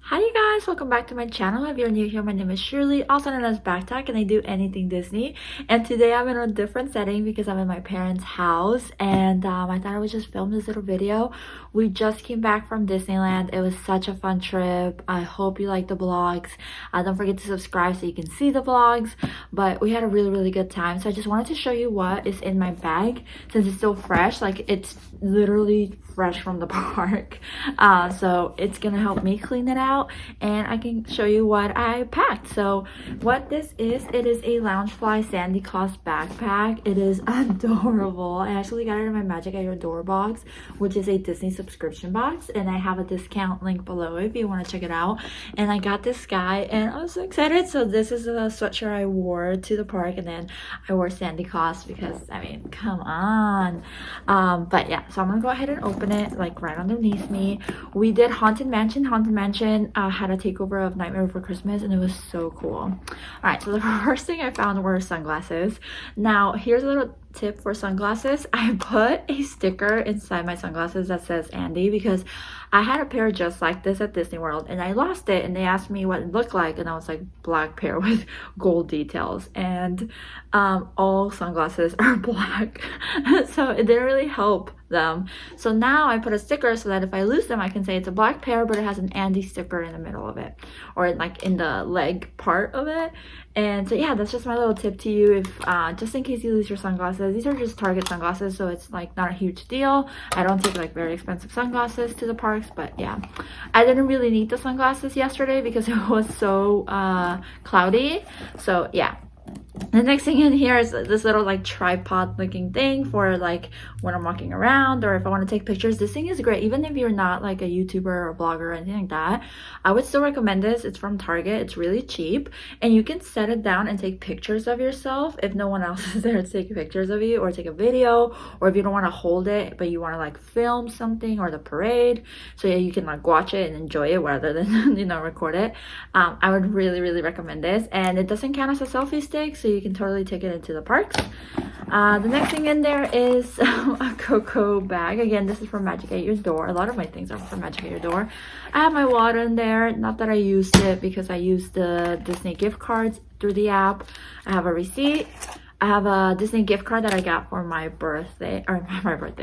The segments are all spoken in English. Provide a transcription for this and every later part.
Hi you guys, welcome back to my channel. If you're new here, my name is Shirley, also known as Backttalk, and I do anything Disney. And today I'm in a different setting because I'm in my parents' house, and I thought I would just film this little video. We just came back from Disneyland. It was such a fun trip. I hope you like the vlogs. Don't forget to subscribe so you can see the vlogs. But we had a really good time, so I just wanted to show you what is in my bag since it's still fresh. Like, it's literally fresh from the park, so it's gonna help me clean it out and I can show you what I packed. So what this is, it is a Loungefly Sandy Claus backpack. It is adorable. I actually got it in my Magic at Your Door box, which is a Disney subscription box, and I have a discount link below if you want to check it out. And I got this guy and I was so excited. So this is a sweatshirt I wore to the park, and then I wore Sandy Claus because, I mean, come on. But yeah, so I'm gonna go ahead and open it like right underneath me. We did Haunted Mansion. Had a takeover of Nightmare Before Christmas, and it was so cool. All right, so the first thing I found were sunglasses. Now here's a little tip for sunglasses. I put a sticker inside my sunglasses that says Andy because I had a pair just like this at Disney World and I lost it, and they asked me what it looked like, and I was like, black pair with gold details, and all sunglasses are black. So it didn't really help them. So now I put a sticker so that if I lose them I can say it's a black pair, but it has an Andy sticker in the middle of it, or like in the leg part of it. And so yeah, that's just my little tip to you, if just in case you lose your sunglasses. These are just Target sunglasses, so it's like not a huge deal. I don't take like very expensive sunglasses to the parks, but yeah, I didn't really need the sunglasses yesterday because it was so cloudy. So yeah. The next thing in here is this little like tripod looking thing for like when I'm walking around, or if I want to take pictures. This thing is great even if you're not like a YouTuber or a blogger or anything like that. I would still recommend this. It's from Target. It's really cheap, and you can set it down and take pictures of yourself if no one else is there to take pictures of you, or take a video, or if you don't want to hold it but you want to like film something or the parade, so yeah, you can like watch it and enjoy it rather than you know, record it. I would really recommend this, and it doesn't count as a selfie stick, so you can totally take it into the parks. The next thing in there is a cocoa bag. Again, this is from Magic at Your Door. A lot of my things are from Magic at Your Door. I have my water in there. Not that I used it because I used the Disney gift cards through the app. I have a receipt. I have a Disney gift card that I got for my birthday, or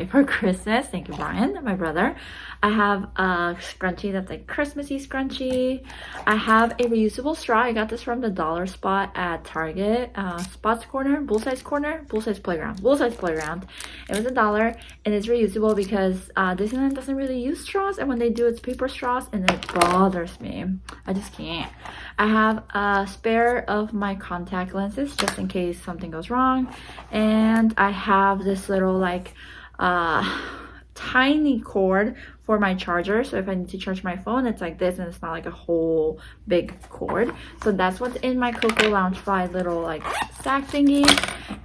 for Christmas. Thank you, Brian, my brother. I have a scrunchie that's like Christmassy scrunchie. I have a reusable straw. I got this from the dollar spot at Target. Spots Corner, Bullseye's Playground. It was $1, and it's reusable because Disneyland doesn't really use straws, and when they do, it's paper straws, and it bothers me. I just can't. I have a spare of my contact lenses just in case something goes wrong, and I have this little like tiny cord for my charger, so if I need to charge my phone, it's like this, and it's not like a whole big cord. So that's what's in my Coco Loungefly little like sack thingy.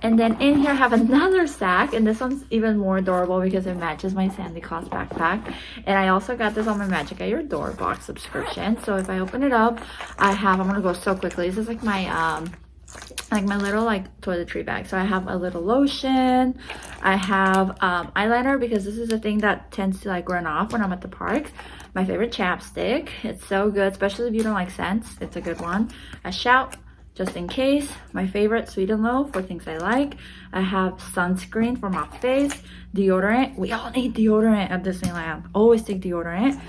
And then in here I have another sack, and this one's even more adorable because it matches my Sandy Claus backpack. And I also got this on my Magic at Your Door box subscription. So if I open it up, I'm gonna go so quickly. This is like my little like toiletry bag. So I have a little lotion. I have eyeliner because this is a thing that tends to like run off when I'm at the park. My favorite chapstick. It's so good, especially if you don't like scents. It's a good one. A Shout, just in case. My favorite Sweet and Low for things I like. I have sunscreen for my face. Deodorant. We all need deodorant at Disneyland. Always take deodorant.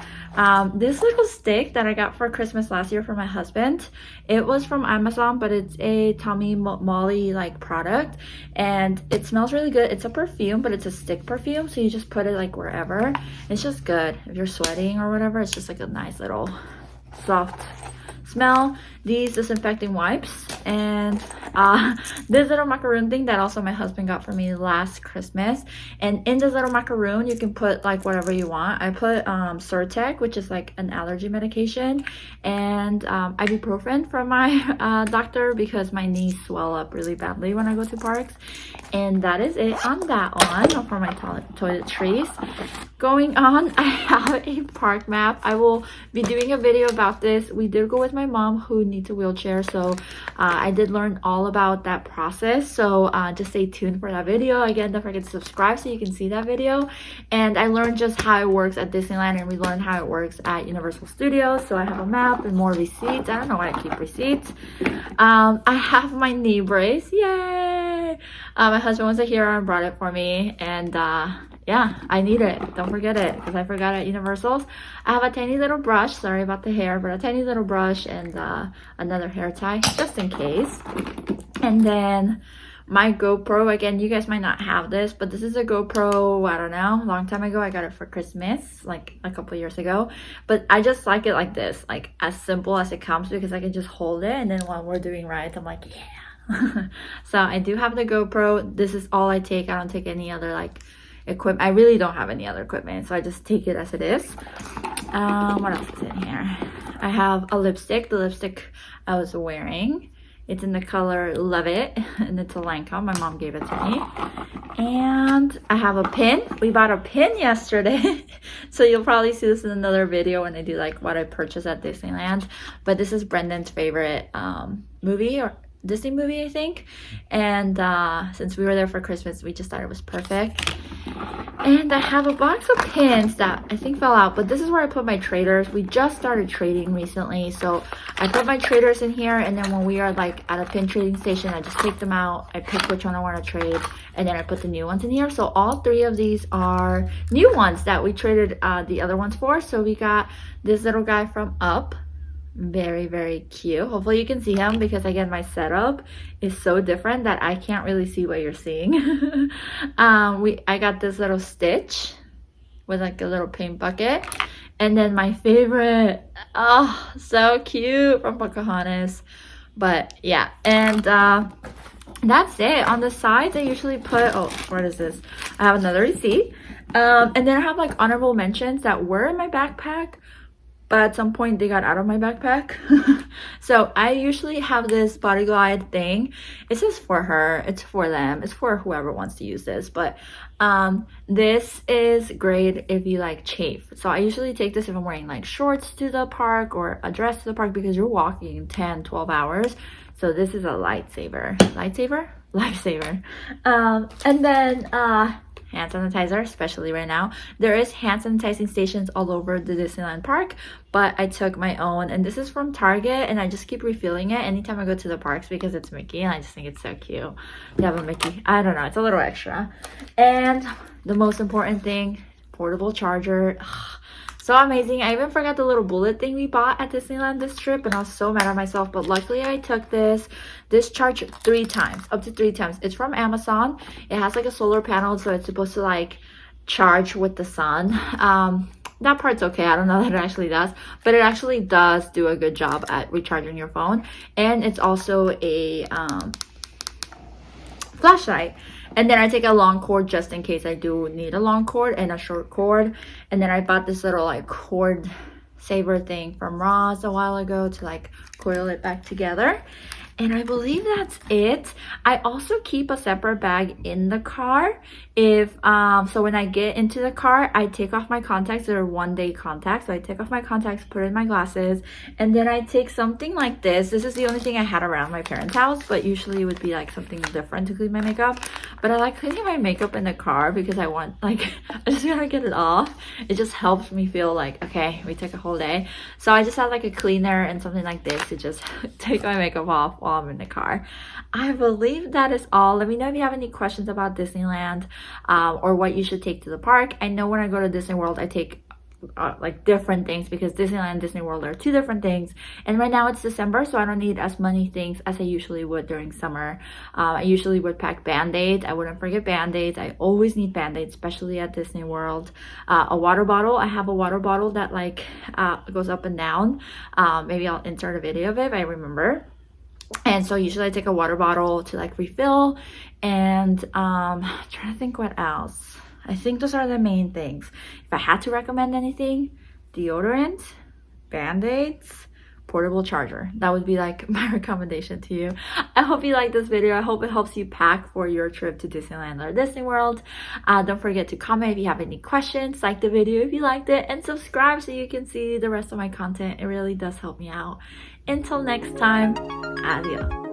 This little stick that I got for Christmas last year for my husband, it was from Amazon, but it's a Tommy Molly like product, and it smells really good. It's a perfume, but it's a stick perfume, so you just put it like wherever. It's just good if you're sweating or whatever. It's just like a nice little soft smell. These disinfecting wipes, and this little macaroon thing that also my husband got for me last Christmas. And in this little macaroon you can put like whatever you want. I put Zyrtec, which is like an allergy medication, and ibuprofen from my doctor because my knees swell up really badly when I go to parks. And that is it on that one for my toiletries. Going on, I have a park map. I will be doing a video about this. We did go with my mom who needs a wheelchair, so I did learn all about that process. So just stay tuned for that video. Again, don't forget to subscribe so you can see that video. And I learned just how it works at Disneyland, and we learned how it works at Universal Studios. So I have a map and more receipts. I don't know why I keep receipts. I have my knee brace. Yay! My husband was here and brought it for me, and yeah, I need it. Don't forget it, because I forgot at Universal's. I have a tiny little brush. Sorry about the hair, but a tiny little brush and another hair tie, just in case. And then my GoPro. Again, you guys might not have this, but this is a GoPro, I don't know, a long time ago. I got it for Christmas, like a couple years ago. But I just like it like this, like as simple as it comes, because I can just hold it, and then while we're doing rides, I'm like, yeah. So I do have the GoPro. This is all I take. I don't take any other like equipment. I really don't have any other equipment, so I just take it as it is. What else is in here? I have a lipstick. The lipstick I was wearing, it's in the color Love It, and it's a Lancome. My mom gave it to me. And I have a pin. We bought a pin yesterday. So you'll probably see this in another video when I do like what I purchased at Disneyland. But this is Brendan's favorite movie, or Disney movie, I think. And since we were there for Christmas, we just thought it was perfect. And I have a box of pins that I think fell out, but this is where I put my traders. We just started trading recently, so I put my traders in here, and then when we are like at a pin trading station, I just take them out, I pick which one I want to trade, and then I put the new ones in here. So all three of these are new ones that we traded the other ones for. So we got this little guy from Up. Very, very cute. Hopefully you can see him, because again, my setup is so different that I can't really see what you're seeing. I got this little Stitch with like a little paint bucket, and then my favorite, oh, so cute, from Pocahontas. But yeah, and that's it. On the sides I usually put, oh, what is this? I have another receipt, and then I have like honorable mentions that were in my backpack, but at some point they got out of my backpack. So I usually have this Body Glide thing. It's just for her, it's for them, it's for whoever wants to use this. But this is great if you like chafe. So I usually take this if I'm wearing like shorts to the park or a dress to the park, because you're walking 10-12 hours. So this is a lifesaver. And then hand sanitizer, especially right now. There is hand sanitizing stations all over the Disneyland park, but I took my own, and this is from Target, and I just keep refilling it anytime I go to the parks, because it's Mickey, and I just think it's so cute. You have a Mickey, I don't know, it's a little extra. And the most important thing, portable charger. So amazing. I even forgot the little bullet thing we bought at Disneyland this trip, and I was so mad at myself, but luckily I took this charged up to 3 times. It's from Amazon. It has like a solar panel, so it's supposed to like charge with the sun. That part's okay. I don't know that it actually does, but it actually does do a good job at recharging your phone. And it's also a flashlight. And then I take a long cord just in case I do need a long cord, and a short cord. And then I bought this little like cord saver thing from Ross a while ago to like coil it back together. And I believe that's it. I also keep a separate bag in the car. So when I get into the car, I take off my contacts. They're 1-day contacts. So I take off my contacts, put in my glasses, and then I take something like this. This is the only thing I had around my parents' house, but usually it would be like something different to clean my makeup. But I like cleaning my makeup in the car, because I want like, I just want to get it off. It just helps me feel like, okay, we took a whole day. So I just have like a cleaner and something like this to just take my makeup off while I'm in the car. I believe that is all. Let me know if you have any questions about Disneyland, or what you should take to the park. I know when I go to Disney World, I take like different things, because Disneyland and Disney World are two different things. And right now it's December, so I don't need as many things as I usually would during summer. I usually would pack band-aids. I wouldn't forget band-aids. I always need band-aids, especially at Disney World. A water bottle. I have a water bottle that like goes up and down. Maybe I'll insert a video of it if I remember. And so usually I take a water bottle to like refill. And I'm trying to think what else. I think those are the main things. If I had to recommend anything, deodorant, band-aids, portable charger. That would be like my recommendation to you. I hope you like this video. I hope it helps you pack for your trip to Disneyland or Disney World. Don't forget to comment if you have any questions, like the video if you liked it, and subscribe so you can see the rest of my content. It really does help me out. Until next time, adios.